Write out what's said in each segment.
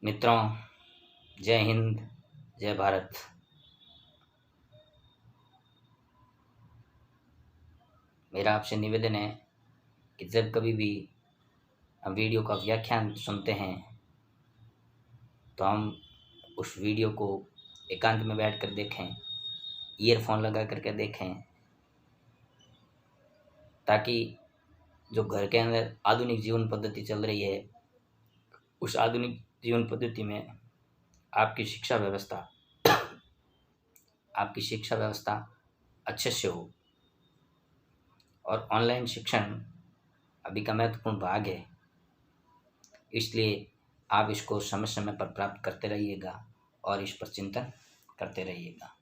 मित्रों, जय हिंद, जय भारत। मेरा आपसे निवेदन है कि जब कभी भी हम वीडियो का व्याख्यान सुनते हैं तो हम उस वीडियो को एकांत में बैठकर देखें, ईयरफोन लगा करके देखें, ताकि जो घर के अंदर आधुनिक जीवन पद्धति चल रही है उस आधुनिक जीवन पद्धति में आपकी शिक्षा व्यवस्था अच्छे से हो। और ऑनलाइन शिक्षण अभी का महत्वपूर्ण भाग है, इसलिए आप इसको समय समय पर प्राप्त करते रहिएगा और इस पर चिंतन करते रहिएगा।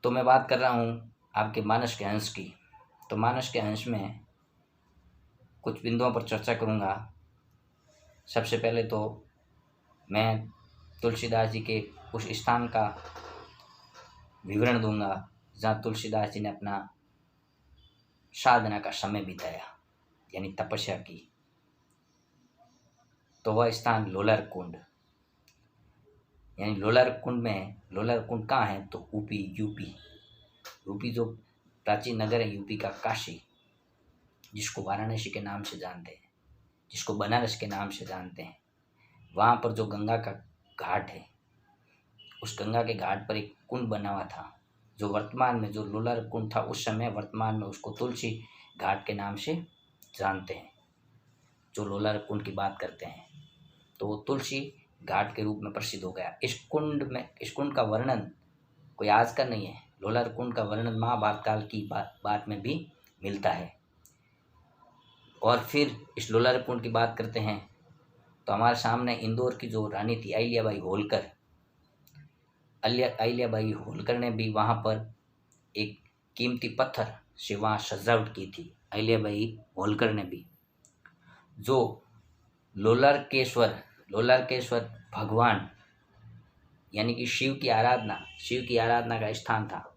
तो मैं बात कर रहा हूँ आपके मानस के अंश की। तो मानस के अंश में कुछ बिंदुओं पर चर्चा करूँगा। सबसे पहले तो मैं तुलसीदास जी के उस स्थान का विवरण दूंगा जहाँ तुलसीदास जी ने अपना साधना का समय बिताया, यानी तपस्या की। तो वह स्थान लोलर कुंड, यानी लोलर कुंड कहाँ है? तो यूपी जो प्राचीन नगर है यूपी का काशी, जिसको वाराणसी के नाम से जानते हैं, जिसको बनारस के नाम से जानते हैं, वहाँ पर जो गंगा का घाट है, उस गंगा के घाट पर एक कुंड बना हुआ था, जो वर्तमान में जो लोलर कुंड था उस समय वर्तमान में उसको तुलसी घाट के नाम से जानते हैं। जो लोलर कुंड की बात करते हैं तो वो तुलसी घाट के रूप में प्रसिद्ध हो गया। इस कुंड का वर्णन कोई आज का नहीं है। लोलर कुंड का वर्णन महाभारत काल की बात में भी मिलता है। और फिर इस लोलर कुंड की बात करते हैं तो हमारे सामने इंदौर की जो रानी थी अहिल्याबाई होलकर ने भी वहाँ पर एक कीमती पत्थर से वहाँ सजावट की थी। अहिल्याबाई होलकर ने भी, जो लोलरकेश्वर भगवान यानी कि शिव की आराधना का स्थान था,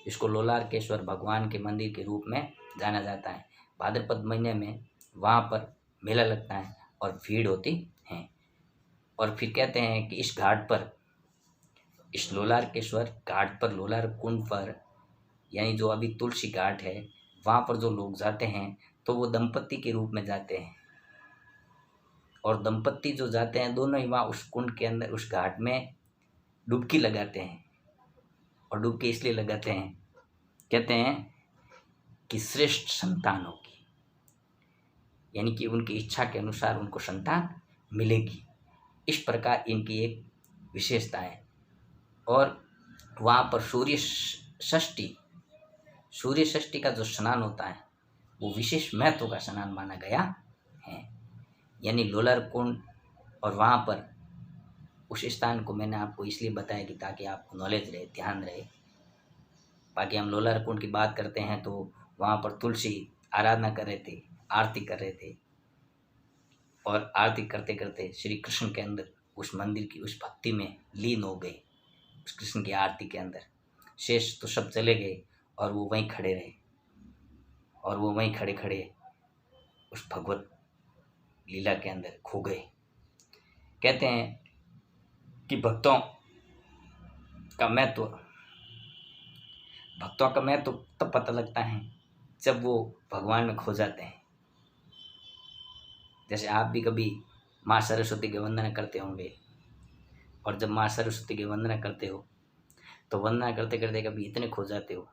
जिसको लोलरकेश्वर भगवान के मंदिर के रूप में जाना जाता है। भाद्रपद महीने में वहाँ पर मेला लगता है और भीड़ होती है। और फिर कहते हैं कि इस लोलरकेश्वर घाट पर, लोलर कुंड पर, यानी जो अभी तुलसी घाट है, वहाँ पर जो लोग जाते हैं तो वो दंपत्ति के रूप में जाते हैं। और दंपत्ति जो जाते हैं दोनों ही वहाँ उस कुंड के अंदर उस घाट में डुबकी लगाते हैं। और डुबकी इसलिए लगाते हैं, कहते हैं कि श्रेष्ठ संतान होगी, यानी कि उनकी इच्छा के अनुसार उनको संतान मिलेगी। इस प्रकार इनकी एक विशेषता है। और वहाँ पर सूर्य षष्ठी का जो स्नान होता है वो विशेष महत्व का स्नान माना गया है। यानी लोलर कुंड और वहाँ पर उस स्थान को मैंने आपको इसलिए बताया कि ताकि आपको नॉलेज रहे, ध्यान रहे। बाकी हम लोलर कुंड की बात करते हैं तो वहाँ पर तुलसी आराधना कर रहे थे, आरती कर रहे थे। और आरती करते करते श्री कृष्ण के अंदर उस मंदिर की उस भक्ति में लीन हो गए। उस कृष्ण की आरती के अंदर शेष तो सब चले गए और वो वहीं खड़े रहे। और वो वहीं खड़े खड़े उस भगवत लीला के अंदर खो गए। कहते हैं कि भक्तों का महत्व तब पता लगता है जब वो भगवान में खो जाते हैं। जैसे आप भी कभी माँ सरस्वती की वंदना करते होंगे, और जब माँ सरस्वती की वंदना करते हो तो वंदना करते करते कभी इतने खो जाते हो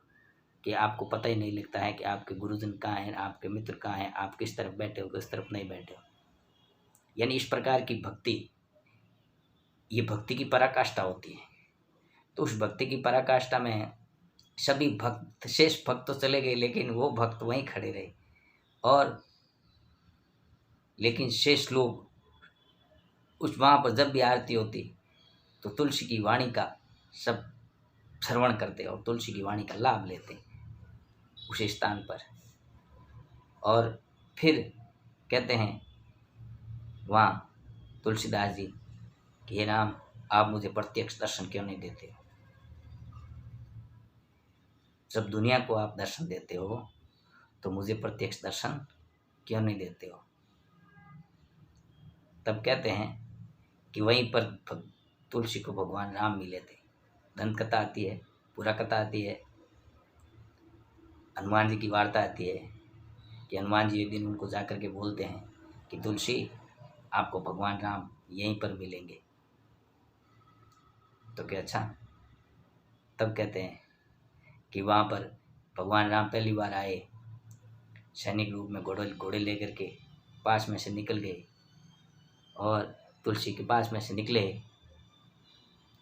कि आपको पता ही नहीं लगता है कि आपके गुरुजन कहाँ हैं, आपके मित्र कहाँ हैं, आप किस तरफ बैठे हो, किस तरफ नहीं बैठे हो। यानी इस प्रकार की भक्ति, ये भक्ति की पराकाष्ठा होती है। तो उस भक्ति की पराकाष्ठा में सभी भक्त, शेष भक्त तो चले गए, लेकिन वो भक्त वहीं खड़े रहे। और लेकिन शेष लोग उस वहाँ पर जब भी आरती होती तो तुलसी की वाणी का सब श्रवण करते और तुलसी की वाणी का लाभ लेते उस स्थान पर। और फिर कहते हैं वहाँ तुलसीदास जी कि हे राम, आप मुझे प्रत्यक्ष दर्शन क्यों नहीं देते हो? जब दुनिया को आप दर्शन देते हो तो मुझे प्रत्यक्ष दर्शन क्यों नहीं देते हो? तब कहते हैं कि वहीं पर तुलसी को भगवान राम मिले थे। दंत कथा आती है, पूरा कथा आती है, हनुमान जी की वार्ता आती है कि हनुमान जी एक दिन उनको जाकर के बोलते हैं कि तुलसी, आपको भगवान राम यहीं पर मिलेंगे। तो क्या अच्छा, तब कहते हैं कि वहाँ पर भगवान राम पहली बार आए, सैनिक रूप में घोड़े लेकर के पास में से निकल गए और तुलसी के पास में से निकले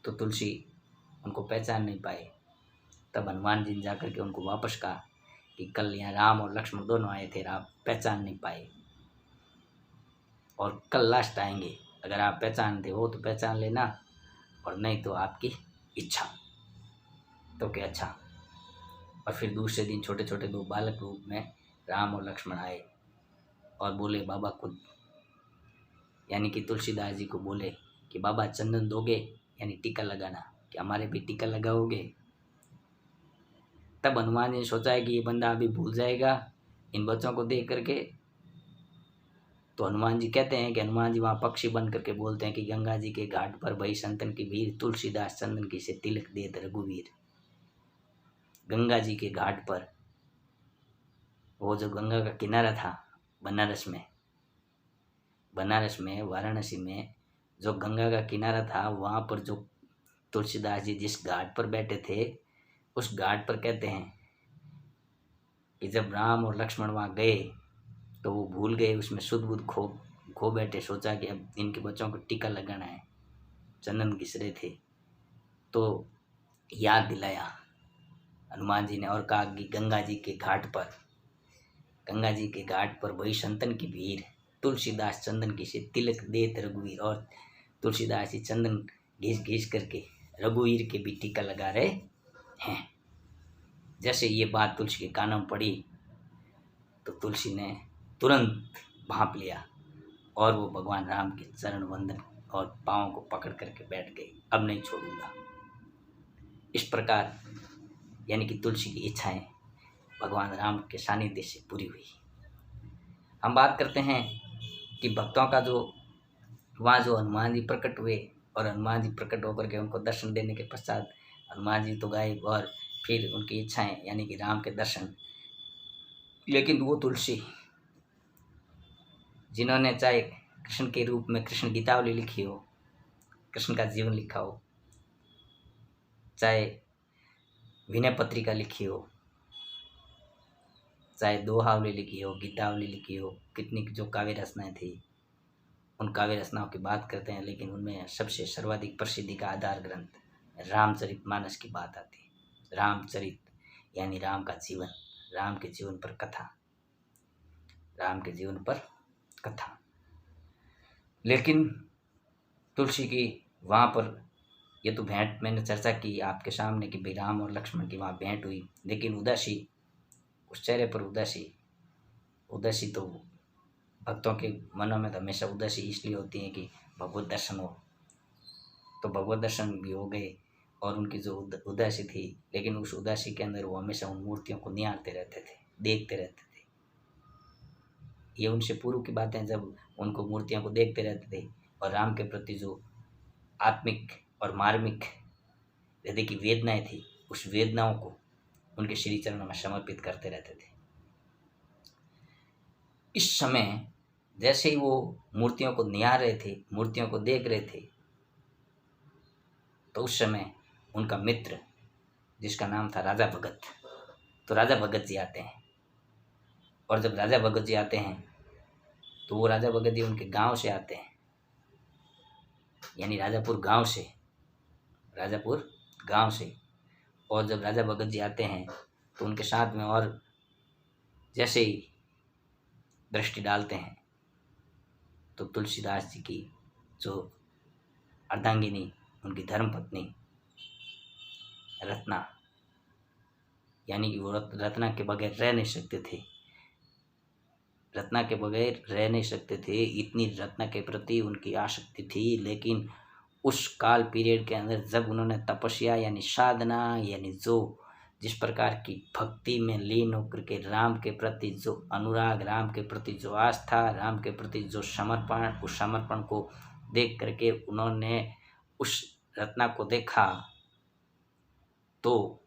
तो तुलसी उनको पहचान नहीं पाए। तब हनुमान जी ने जाकर के उनको वापस कहा कि कल यहाँ राम और लक्ष्मण दोनों आए थे, आप पहचान नहीं पाए और कल लास्ट आएंगे, अगर आप पहचानते हो तो पहचान लेना और नहीं तो आपकी इच्छा। तो क्या अच्छा। और फिर दूसरे दिन छोटे छोटे दो बालक रूप में राम और लक्ष्मण आए और बोले बाबा को, यानी कि तुलसीदास जी को बोले कि बाबा चंदन दोगे, यानी टीका लगाना, कि हमारे भी टीका लगाओगे। तब हनुमान जी ने सोचा है कि ये बंदा अभी भूल जाएगा इन बच्चों को देख करके। तो हनुमान जी कहते हैं कि हनुमान जी वहाँ पक्षी बन करके बोलते हैं कि गंगा जी के घाट पर भई संतन की भीड़, तुलसीदास चंदन की से तिलक देत रघुवीर। गंगा जी के घाट पर, वो जो गंगा का किनारा था बनारस में वाराणसी में जो गंगा का किनारा था, वहाँ पर जो तुलसीदास जी जिस घाट पर बैठे थे, उस घाट पर कहते हैं कि जब राम और लक्ष्मण वहाँ गए तो वो भूल गए, उसमें सुध बुध खो बैठे। सोचा कि अब इनके बच्चों को टीका लगाना है, चंदन घिस रहे थे, तो याद दिलाया हनुमान जी ने और कहा कि गंगा जी के घाट पर वही संतन की भीड़, तुलसीदास चंदन की से तिलक देत रघुवीर। और तुलसीदास जी चंदन घिस करके रघुवीर के भी टीका लगा रहे हैं। जैसे ये बात तुलसी के कानों में पड़ी तो तुलसी ने तुरंत भांप लिया और वो भगवान राम के चरण वंदन और पाँव को पकड़ करके बैठ गई, अब नहीं छोड़ूंगा। इस प्रकार यानी कि तुलसी की इच्छाएं भगवान राम के सानिध्य से पूरी हुई। हम बात करते हैं कि भक्तों का जो वहाँ जो हनुमान जी प्रकट हुए और हनुमान जी प्रकट होकर के उनको दर्शन देने के पश्चात हनुमान जी तो गायब और फिर उनकी इच्छाएं यानी कि राम के दर्शन। लेकिन वो तुलसी जिन्होंने चाहे कृष्ण के रूप में कृष्ण गीतावली लिखी हो, कृष्ण का जीवन लिखा हो, चाहे विनय पत्रिका लिखी हो, चाहे दोहावली लिखी हो, गीतावली लिखी हो, कितनी जो काव्य रचनाएं थी, उन काव्य रचनाओं की बात करते हैं, लेकिन उनमें सबसे सर्वाधिक प्रसिद्धि का आधार ग्रंथ रामचरितमानस की बात आती है। रामचरित यानी राम का जीवन, राम के जीवन पर कथा, राम के जीवन पर कथा। लेकिन तुलसी की वहाँ पर ये तो भेंट मैंने चर्चा की आपके सामने कि भाई राम और लक्ष्मण की वहाँ भेंट हुई, लेकिन उदासी, उस चेहरे पर उदासी तो भक्तों के मनों में तो हमेशा उदासी इसलिए होती है कि भगवत दर्शन हो। तो भगवत दर्शन भी हो गए और उनकी जो उदासी थी, लेकिन उस उदासी के अंदर वो हमेशा उन मूर्तियों को निहारते रहते थे, देखते रहते थे। ये उनसे पूर्व की बातें, जब उनको मूर्तियों को देखते रहते थे और राम के प्रति जो आत्मिक और मार्मिक हृदय की वेदनाएं थी, उस वेदनाओं को उनके श्री चरणों में समर्पित करते रहते थे। इस समय जैसे ही वो मूर्तियों को निहार रहे थे, मूर्तियों को देख रहे थे, तो उस समय उनका मित्र जिसका नाम था राजा भगत, तो राजा भगत जी आते हैं। और जब राजा भगत जी आते हैं तो वो राजा भगत जी उनके गांव से आते हैं, यानी राजापुर गांव से। और जब राजा भगत जी आते हैं तो उनके साथ में और जैसे ही दृष्टि डालते हैं तो तुलसीदास जी की जो अर्धांगिनी, उनकी धर्मपत्नी रत्ना, यानी कि वो रत्ना के बगैर रह नहीं सकते थे, इतनी रत्ना के प्रति उनकी आसक्ति थी। लेकिन उस काल पीरियड के अंदर जब उन्होंने तपस्या यानी साधना, यानी जो जिस प्रकार की भक्ति में लीन होकर के राम के प्रति जो अनुराग, राम के प्रति जो आस्था, राम के प्रति जो समर्पण, उस समर्पण को देख करके उन्होंने उस रत्ना को देखा तो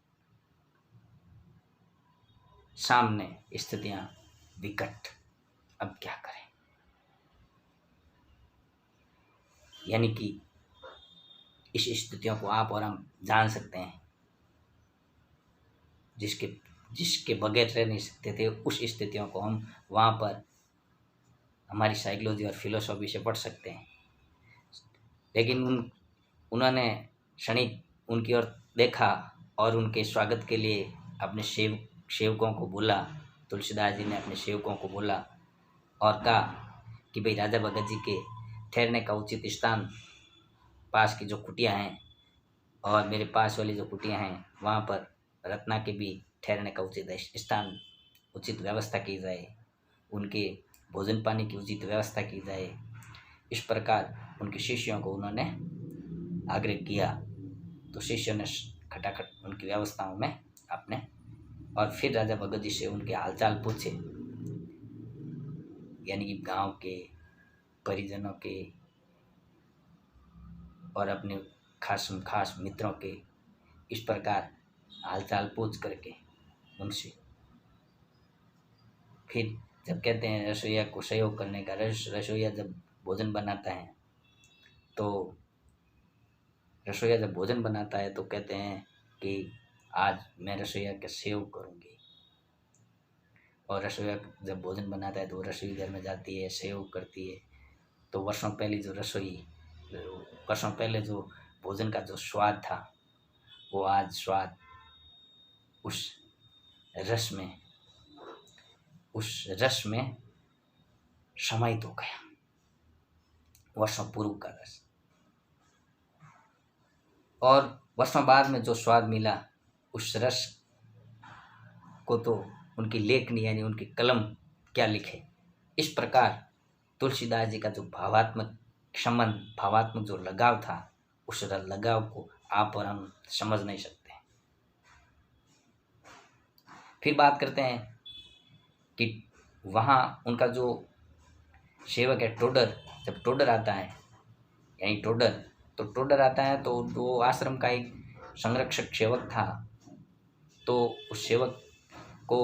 सामने स्थितियां विकट। अब क्या करें? यानी कि इस स्थितियों को आप और हम जान सकते हैं, जिसके बगैर रह नहीं सकते थे, उस स्थितियों को हम वहाँ पर हमारी साइकोलॉजी और फिलोसॉफी से पढ़ सकते हैं। लेकिन उन्होंने क्षणिक उनकी ओर देखा और उनके स्वागत के लिए अपने सेवकों को बोला। तुलसीदास जी ने अपने सेवकों को बोला और कहा कि भाई राजा भगत जी के ठहरने का उचित स्थान पास की जो कुटिया हैं और मेरे पास वाली जो कुटिया हैं वहाँ पर रत्ना के भी ठहरने का उचित स्थान, उचित व्यवस्था की जाए, उनके भोजन पानी की उचित व्यवस्था की जाए। इस प्रकार उनके शिष्यों को उन्होंने आग्रह किया। तो शिष्यों ने खटाखट उनकी व्यवस्थाओं में अपने और फिर राजा भगत जी से उनके हालचाल पूछे, यानी कि गांव के परिजनों के और अपने खास मित्रों के, इस प्रकार हालचाल पूछ करके उनसे फिर जब कहते हैं रसोइया को सहयोग करने का, रसोइया जब भोजन बनाता है तो रसोइया जब भोजन बनाता है तो कहते हैं कि आज मैं रसोइया का सहयोग करूँगी। और रसोइया जब भोजन बनाता है तो रसोई घर में जाती है, सहयोग करती है। तो वर्षों पहले जो भोजन का जो स्वाद था वो आज स्वाद उस रस में समाहित हो गया, वर्षों पूर्व का रस। और वर्षों बाद में जो स्वाद मिला उस रस को तो उनकी लेखनी यानी उनकी कलम क्या लिखे। इस प्रकार तुलसीदास जी का जो भावात्मक संबंध, भावात्मक जो लगाव था, उस लगाव को आप और हम समझ नहीं सकते। फिर बात करते हैं कि वहाँ उनका जो सेवक है टोडर, जब टोडर आता है यानी टोडर आता है तो वो आश्रम का एक संरक्षक सेवक था। तो उस सेवक को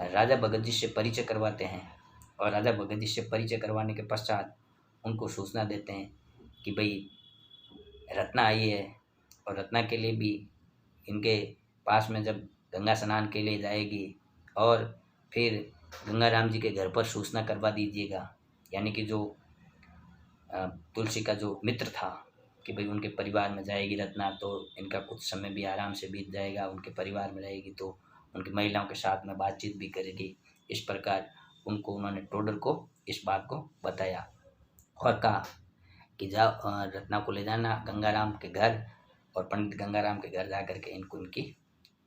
राजा भगत जी से परिचय करवाते हैं और राजा भगत जी से परिचय करवाने के पश्चात उनको सूचना देते हैं कि भाई रत्ना आई है और रत्ना के लिए भी इनके पास में जब गंगा स्नान के लिए जाएगी और फिर गंगाराम जी के घर पर सूचना करवा दीजिएगा। यानी कि जो तुलसी का जो मित्र था कि भाई उनके परिवार में जाएगी रत्ना तो इनका कुछ समय भी आराम से बीत जाएगा, उनके परिवार में रहेगी तो उनकी महिलाओं के साथ में बातचीत भी करेगी। इस प्रकार उन्होंने टोडर को इस बात को बताया और कहा कि जाओ रत्ना को ले जाना गंगाराम के घर और पंडित गंगाराम के घर जा करके इनकी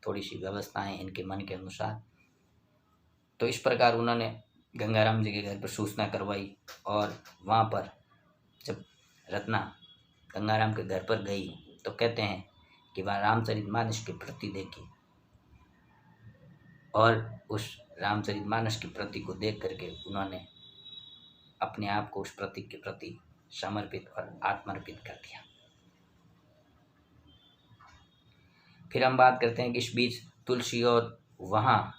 थोड़ी सी व्यवस्थाएं इनके मन के अनुसार। तो इस प्रकार उन्होंने गंगाराम जी के घर पर सूचना करवाई और वहाँ पर जब रत्ना गंगाराम के घर पर गई तो कहते हैं कि वह रामचरितमानस की प्रति देखी और उस रामचरितमानस की प्रति को देख करके उन्होंने अपने आप को उस प्रतीक के प्रति समर्पित और आत्मर्पित कर दिया। फिर हम बात करते हैं कि इस बीच तुलसी और वहाँ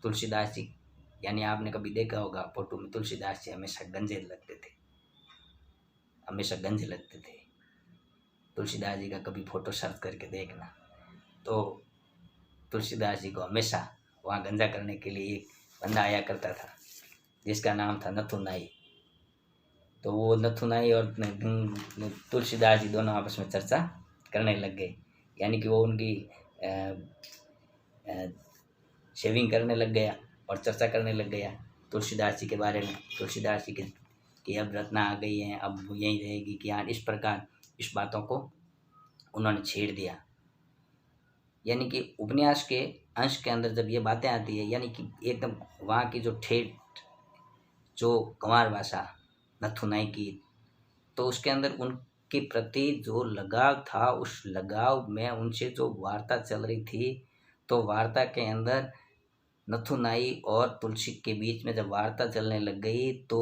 तुलसीदास जी, यानी आपने कभी देखा होगा फोटो में तुलसीदास जी हमेशा गंजे लगते थे। तुलसीदास जी का कभी फोटो सर्च करके देखना तो तुलसीदास जी को हमेशा वहाँ गंजा करने के लिए एक बंदा आया करता था जिसका नाम था नथुनाई। तो वो नथुनाई और तुलसीदास जी दोनों आपस में चर्चा करने लग गए, यानी कि वो उनकी शेविंग करने लग गया और चर्चा करने लग गया तुलसीदास जी के बारे में। तुलसीदास जी के कि अब रत्ना आ गई है, अब यहीं रहेगी कि हाँ, इस प्रकार इस बातों को उन्होंने छेड़ दिया। यानी कि उपन्यास के अंश के अंदर जब ये बातें आती है, यानी कि एकदम वहाँ की जो ठेठ जो गंवार भाषा नथुनाई की, तो उसके अंदर उनके प्रति जो लगाव था, उस लगाव में उनसे जो वार्ता चल रही थी, तो तो वार्ता के अंदर नथुनाई और तुलसी के बीच में जब वार्ता चलने लग गई तो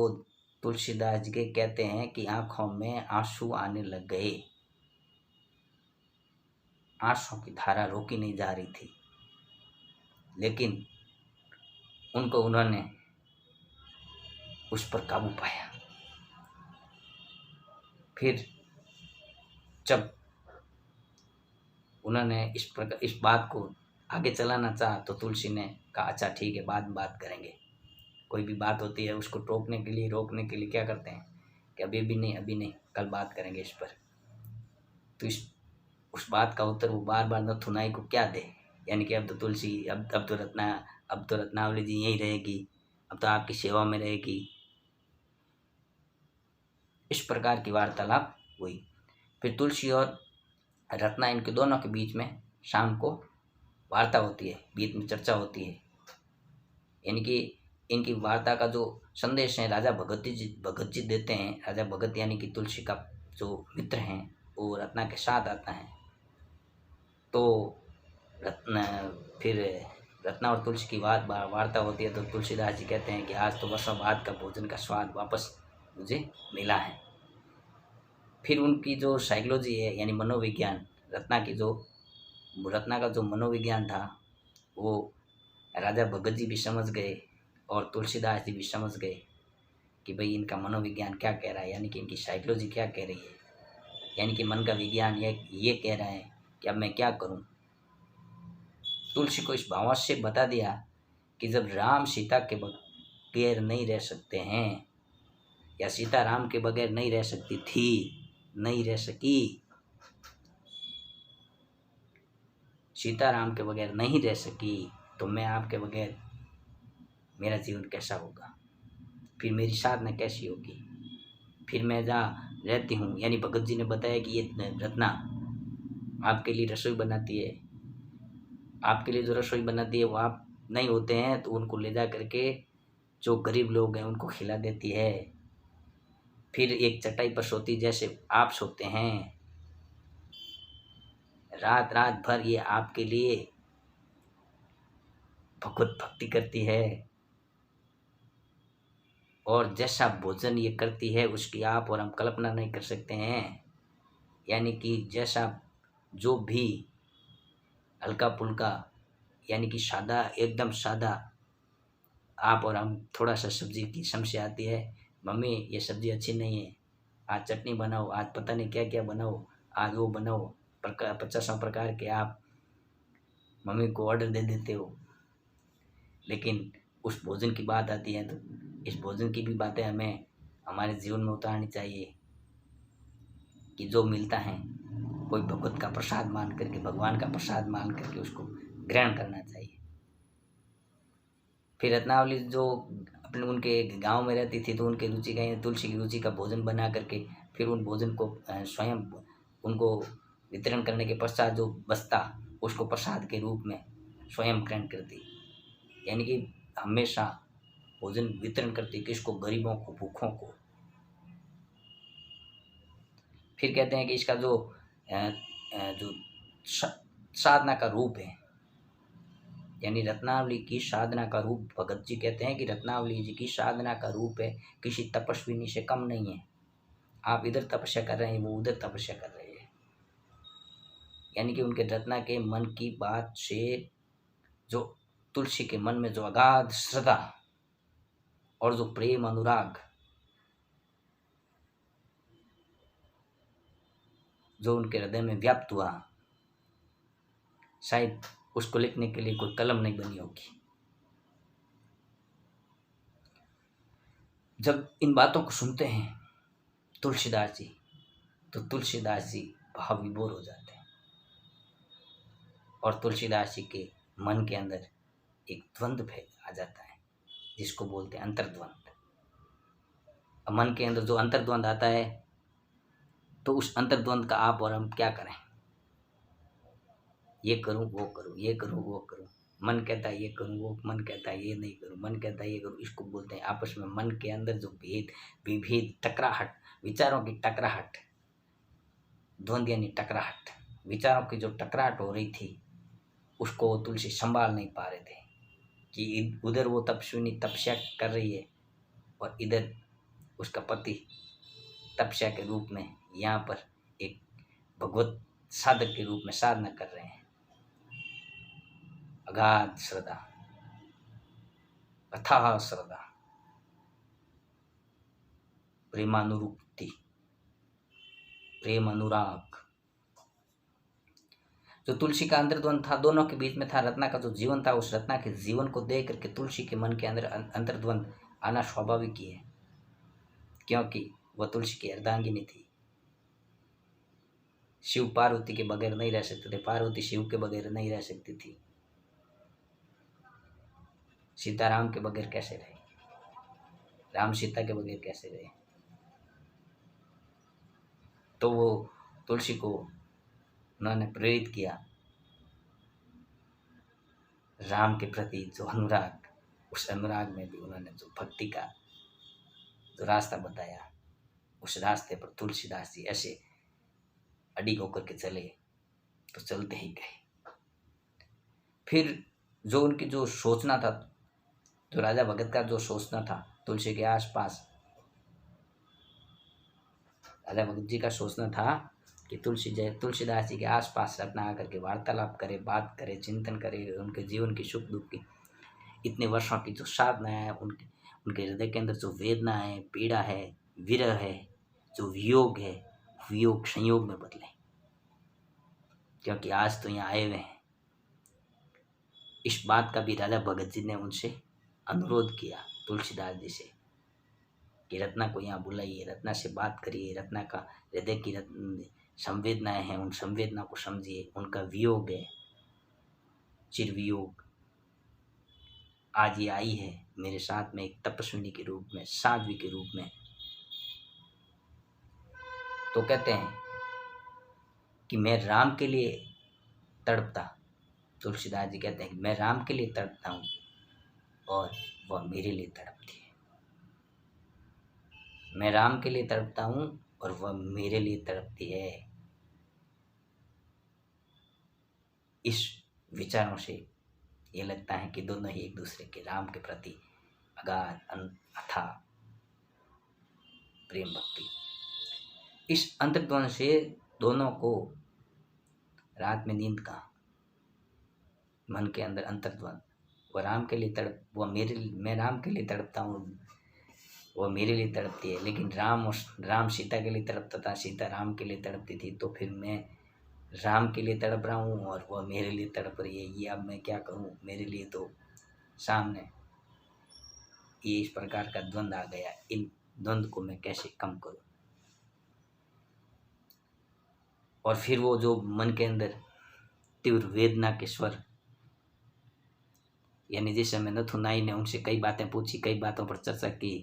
तुलसीदास जी के कहते हैं कि आंखों में आंसू आने लग गए। आंसू की धारा रोकी नहीं जा रही थी, लेकिन उन्होंने उस पर काबू पाया। फिर जब उन्होंने इस बात को आगे चलाना चाहा तो तुलसी ने कहा अच्छा ठीक है, बाद में बात करेंगे। कोई भी बात होती है उसको रोकने के लिए क्या करते हैं कि अभी नहीं, कल बात करेंगे इस पर। तो उस बात का उत्तर वो बार बार नथुनाई को क्या दे, यानी कि अब तो तुलसी अब तो रत्नावली जी यहीं रहेगी, अब तो आपकी सेवा में रहेगी। इस प्रकार की वार्तालाप हुई। फिर तुलसी और रत्ना, इनके दोनों के बीच में शाम को वार्ता होती है, बीच में चर्चा होती है। यानी कि इनकी वार्ता का जो संदेश है राजा भगत जी देते हैं। राजा भगत यानी कि तुलसी का जो मित्र हैं वो रत्ना के साथ आता है। तो फिर रत्ना और तुलसी की वार्ता होती है। तो तुलसीदास जी कहते हैं कि आज तो वर्षों बाद का भोजन का स्वाद वापस मुझे मिला है। फिर उनकी जो साइकोलॉजी है यानी मनोविज्ञान, रत्ना का जो मनोविज्ञान था वो राजा भगत जी भी समझ गए और तुलसीदास जी भी समझ गए कि भाई इनका मनोविज्ञान क्या कह रहा है, यानी कि इनकी साइकोलॉजी क्या कह रही है, यानी कि मन का विज्ञान ये कह रहा है कि अब मैं क्या करूं। तुलसी को इस भावांश से बता दिया कि जब राम सीता के बगैर नहीं रह सकते हैं, या सीता राम के बगैर नहीं रह सकती थी, नहीं रह सकी, सीता राम के बगैर नहीं रह सकी, तो मैं आपके बगैर मेरा जीवन कैसा होगा, फिर मेरी साधना कैसी होगी, फिर मैं जहाँ रहती हूँ। यानी भगत जी ने बताया कि ये रत्ना आपके लिए रसोई बनाती है, आपके लिए जो रसोई बनाती है वो आप नहीं होते हैं तो उनको ले जा करके जो गरीब लोग हैं उनको खिला देती है। फिर एक चटाई पर सोती जैसे आप सोते हैं, रात रात भर ये आपके लिए भगवत भक्ति करती है, और जैसा भोजन ये करती है उसकी आप और हम कल्पना नहीं कर सकते हैं। यानी कि जैसा जो भी हल्का फुल्का, यानी कि सादा, एकदम सादा, आप और हम थोड़ा सा सब्जी की समस्या आती है, मम्मी ये सब्जी अच्छी नहीं है, आज चटनी बनाओ, आज पता नहीं क्या क्या बनाओ, आज वो बनाओ, 50 प्रकार के आप मम्मी को ऑर्डर दे देते हो। लेकिन उस भोजन की बात आती है तो इस भोजन की भी बातें हमें हमारे जीवन में उतारनी चाहिए कि जो मिलता है कोई भगवत का प्रसाद मान करके, भगवान का प्रसाद मान करके उसको ग्रहण करना चाहिए। फिर रत्नावली जो अपने उनके गांव में रहती थी तो उनके रुचि का, तुलसी की रुचि का भोजन बना करके फिर उन भोजन को स्वयं उनको वितरण करने के पश्चात जो बचता उसको प्रसाद के रूप में स्वयं ग्रहण करती। यानी कि हमेशा भोजन वितरण करती, किसको, गरीबों को, भूखों को। फिर कहते हैं कि इसका जो साधना का रूप है, यानी रत्नावली की साधना का रूप, भगत जी कहते हैं कि रत्नावली जी की साधना का रूप है, किसी तपस्विनी से कम नहीं है। आप इधर तपस्या कर रहे हैं, वो उधर तपस्या कर रहे हैं। यानी कि उनके रत्ना के मन की बात से जो तुलसी के मन में जो अगाध श्रद्धा और जो प्रेम अनुराग जो उनके हृदय में व्याप्त हुआ, शायद उसको लिखने के लिए कोई कलम नहीं बनी होगी। जब इन बातों को सुनते हैं तुलसीदास जी, तो तुलसीदास जी भाव विभोर हो जाते हैं और तुलसीदास जी के मन के अंदर एक द्वंद्व आ जाता है जिसको बोलते हैं अंतर्द्वंद। मन के अंदर जो अंतर्द्वंद आता है तो उस अंतर्द्वंद का आप और हम क्या करें, ये करूं वो करूं, ये करूं वो करूं, मन कहता है ये करूं, वो मन कहता है ये नहीं करूं, मन कहता है ये करूं, इसको बोलते हैं आपस में मन के अंदर जो विभेद, टकराहट, विचारों की टकराहट, द्वंद्व यानी टकराहट, विचारों की जो टकराहट हो रही थी उसको वो तुलसी संभाल नहीं पा रहे थे कि उधर वो तपस्विनी तपस्या कर रही है और इधर उसका पति तपस्या के रूप में यहाँ पर एक भगवत साधक के रूप में साधना कर रहे हैं। अगाध श्रद्धा, अथाह श्रद्धा, प्रेमानुरुक्ति, प्रेम अनुराग। जो तुलसी का अंतर्द्वंद था दोनों के बीच में था, रत्ना का जो जीवन था, उस रत्ना के जीवन को देख करके तुलसी के मन के अंदर अंतर्द्वंद आना स्वाभाविक ही है, क्योंकि वह तुलसी की अर्धांगिनी थी। शिव पार्वती के बगैर नहीं रह सकते थे, पार्वती शिव के बगैर नहीं रह सकती थी, सीता राम के बगैर कैसे रहे, राम सीता के बगैर कैसे रहे। तो वो तुलसी को उन्होंने प्रेरित किया राम के प्रति जो अनुराग, उस अनुराग में भी उन्होंने जो भक्ति का जो रास्ता बताया, उस रास्ते पर तुलसीदास जी ऐसे अडिग होकर के चले तो चलते ही गए। फिर जो उनकी जो सोचना था, जो राजा भगत का जो सोचना था तुलसी के आसपास, राजा भगत जी का सोचना था कि तुलसीदास जी के आसपास रत्ना आकर के वार्तालाप करे, बात करे, चिंतन करे, उनके जीवन की सुख दुख की, इतने वर्षों की जो साधना है, उनके हृदय के अंदर जो वेदना है, पीड़ा है, विरह है, जो वियोग है, वियोग संयोग में बदले, क्योंकि आज तो यहाँ आए हुए हैं। इस बात का भी राजा भगत जी ने उनसे अनुरोध किया तुलसीदास जी से कि रत्ना को यहाँ बुलाइए, रत्ना से बात करिए, रत्ना का हृदय की संवेदनाएं हैं, उन संवेदना को समझिए, उनका वियोग है, चिर वियोग, आज ये आई है मेरे साथ में एक तपस्विनी के रूप में, साध्वी के रूप में। तो कहते हैं कि मैं राम के लिए तड़पता, तुलसीदास जी कहते हैं कि मैं राम के लिए तड़पता हूँ और वह मेरे लिए तड़पती है। मैं राम के लिए तड़पता हूँ और वह मेरे लिए तड़पती है। इस विचारों से ये लगता है कि दोनों ही एक दूसरे के राम के प्रति अगाध अथाह प्रेम भक्ति, इस अंतर्द्वंद से दोनों को रात में नींद का, मन के अंदर अंतर्द्वंद, वह राम के लिए तड़प, मैं राम के लिए तड़पता हूँ, वह मेरे लिए तड़पती है। लेकिन राम सीता के लिए तड़पता था, सीता राम के लिए तड़पती थी, तो फिर मैं राम के लिए तड़प रहा हूँ और वह मेरे लिए तड़प रही है। ये अब मैं क्या करूँ, मेरे लिए तो सामने ये इस प्रकार का द्वंद आ गया, इन द्वंद को मैं कैसे कम करूँ। और फिर वो जो मन के अंदर तीव्र वेदना के स्वर, यानी जिस समय नथुनाई ने उनसे कई बातें पूछी, कई बातों पर चर्चा की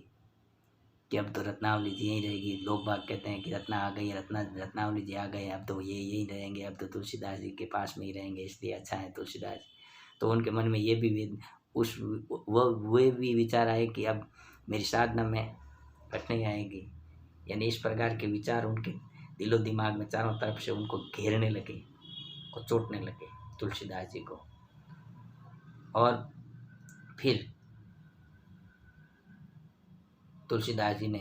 कि अब तो रत्नावली जी यहीं रहेगी, लोग बाग कहते हैं कि रत्ना आ गई, रत्नावली जी आ गए, अब तो ये यहीं रहेंगे, अब तो तुलसीदास जी के पास में ही रहेंगे, इसलिए अच्छा है तुलसीदास। तो उनके मन में ये भी वे भी विचार आए कि अब मेरी साधना में कठिनाई आएगी, यानी इस प्रकार के विचार उनके दिलो दिमाग में चारों तरफ से उनको घेरने लगे, को चोटने लगे तुलसीदास जी को। और फिर तुलसीदास जी ने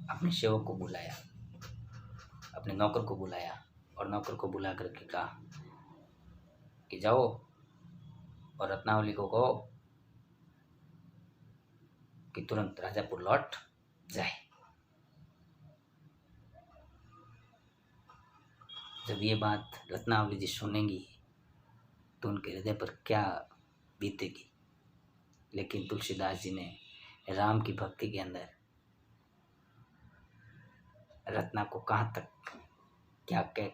अपने सेवक को बुलाया, अपने नौकर को बुलाया और नौकर को बुला करके कहा कि जाओ और रत्नावली को कहो कि तुरंत राजापुर लौट जाए। जब ये बात रत्नावली जी सुनेंगी तो उनके हृदय पर क्या बीतेगी। लेकिन तुलसीदास जी ने राम की भक्ति के अंदर रत्ना को कहाँ तक क्या कह,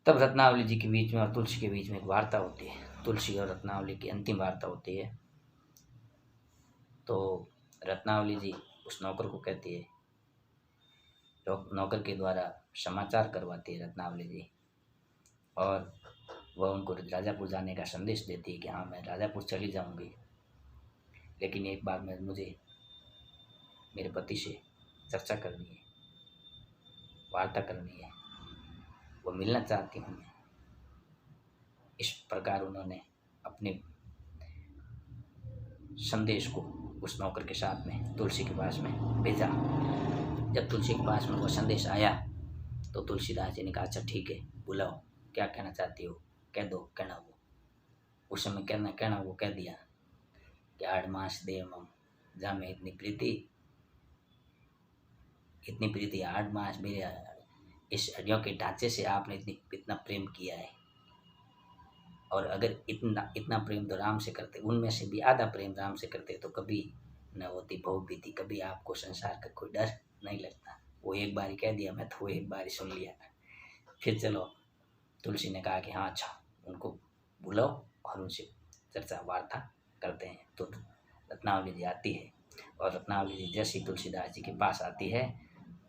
तब रत्नावली जी के बीच में और तुलसी के बीच में एक वार्ता होती है, तुलसी और रत्नावली की अंतिम वार्ता होती है। तो रत्नावली जी उस नौकर को कहती है, नौकर के द्वारा समाचार करवाती है रत्नावली जी, और वह उनको राजापुर जाने का संदेश देती है कि हाँ मैं राजापुर चली जाऊंगी, लेकिन एक बार मैं मुझे मेरे पति से चर्चा करनी है, वार्ता करनी है। वो मिलना चाहती हूँ मैं। इस प्रकार उन्होंने अपने संदेश को उस नौकर के साथ में तुलसी के पास में भेजा। जब तुलसी के पास में वो संदेश आया तो तुलसीदास जी ने कहा, अच्छा ठीक है, बुलाओ, क्या कहना चाहती हो, कह दो, कहना वो। उस समय कहना वो कह दिया कि 8 मास देव मम जा में इतनी प्रीति 8 मास मेरे इस हड्डियों के ढांचे से आपने इतना प्रेम किया है, और अगर इतना प्रेम तो राम से करते, उनमें से भी आधा प्रेम राम से करते तो कभी न होती भोग भीति, कभी आपको संसार का कोई डर नहीं लगता। वो एक बार ही कह दिया, मैं तो वो एक बार ही सुन लिया। फिर चलो तुलसी ने कहा कि हाँ अच्छा, उनको बुलाओ और उनसे चर्चा वार्ता करते हैं। तो रत्नावली जी आती है, और रत्नावली जी जैसी तुलसीदास जी के पास आती है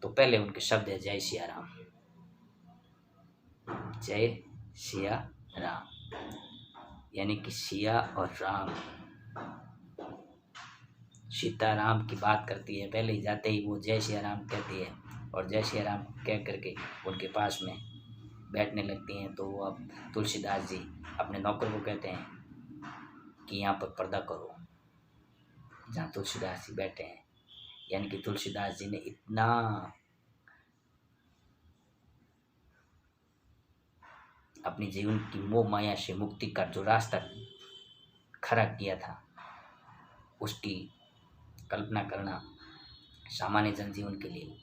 तो पहले उनके शब्द है, जय सिया राम, जय सिया राम, यानी कि सिया और राम, सीताराम की बात करती है। पहले ही जाते ही वो जय सिया राम कहती है, और जय सिया राम कह करके उनके पास में बैठने लगती हैं। तो वो अब तुलसीदास जी अपने नौकर को कहते हैं कि यहाँ पर पर्दा करो, जहाँ तुलसीदास जी बैठे हैं। यानी कि तुलसीदास जी ने इतना अपनी जीवन की मोह माया से मुक्ति का जो रास्ता खड़ा किया था, उसकी कल्पना करना सामान्य जनजीवन के लिए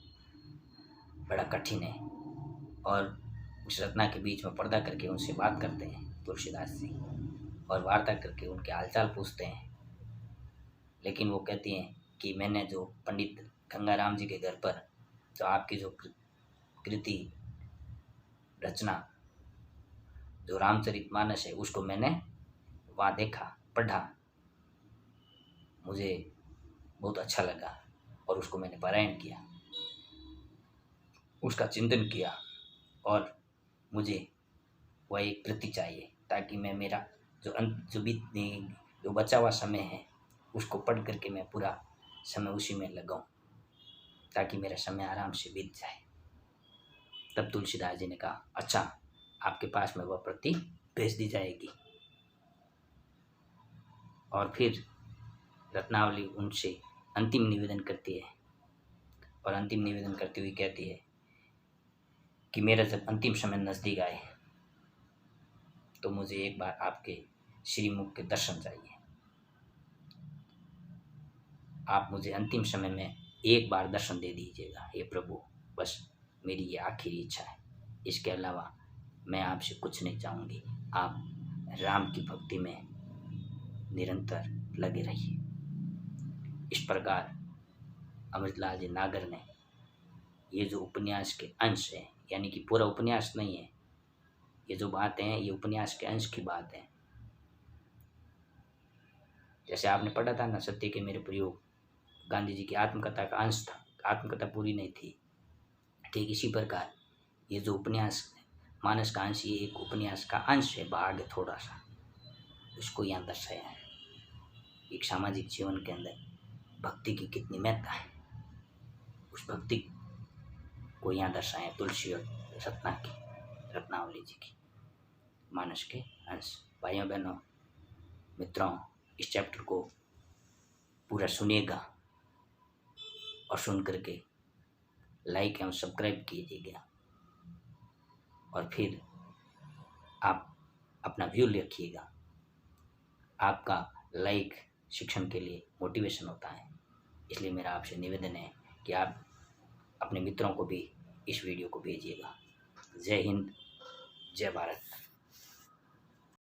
बड़ा कठिन है। और उस रत्ना के बीच में पर्दा करके उनसे बात करते हैं तुलसीदास जी, और वार्ता करके उनके हालचाल पूछते हैं। लेकिन वो कहती हैं कि मैंने जो पंडित गंगाराम जी के घर पर जो आपकी जो कृति रचना जो रामचरितमानस है, उसको मैंने वहाँ देखा, पढ़ा, मुझे बहुत अच्छा लगा, और उसको मैंने पारायण किया, उसका चिंतन किया, और मुझे वह एक कृति चाहिए ताकि मैं मेरा जो बचा हुआ समय है उसको पढ़ करके मैं पूरा समय उसी में लगाऊं, ताकि मेरा समय आराम से बीत जाए। तब तुलसीदास जी ने कहा, अच्छा, आपके पास में वह प्रति भेज दी जाएगी। और फिर रत्नावली उनसे अंतिम निवेदन करती है, और अंतिम निवेदन करती हुई कहती है कि मेरा जब अंतिम समय नज़दीक आए तो मुझे एक बार आपके श्रीमुख के दर्शन चाहिए। आप मुझे अंतिम समय में एक बार दर्शन दे दीजिएगा, हे प्रभु, बस मेरी ये आखिरी इच्छा है। इसके अलावा मैं आपसे कुछ नहीं चाहूँगी। आप राम की भक्ति में निरंतर लगे रहिए। इस प्रकार अमृतलाल जी नागर ने ये जो उपन्यास के अंश है, यानी कि पूरा उपन्यास नहीं है, ये जो बातें हैं ये उपन्यास के अंश की बात है। जैसे आपने पढ़ा था ना, सत्य के मेरे प्रयोग गांधी जी की आत्मकथा का अंश था, आत्मकथा पूरी नहीं थी। ठीक इसी प्रकार ये जो उपन्यास मानस का अंश, ये एक उपन्यास का अंश है, भाग है थोड़ा सा, उसको यहाँ दर्शाया है। एक सामाजिक जीवन के अंदर भक्ति की कितनी महत्ता है, उस भक्ति को यहाँ दर्शाया तुलसी और रत्नावली जी की मानस के अंश। भाइयों बहनों मित्रों, इस चैप्टर को पूरा सुनिएगा, और सुन करके लाइक एवं सब्सक्राइब कीजिएगा, और फिर आप अपना व्यू लिखिएगा। आपका लाइक शिक्षण के लिए मोटिवेशन होता है, इसलिए मेरा आपसे निवेदन है कि आप अपने मित्रों को भी इस वीडियो को भेजिएगा। जय हिंद, जय भारत।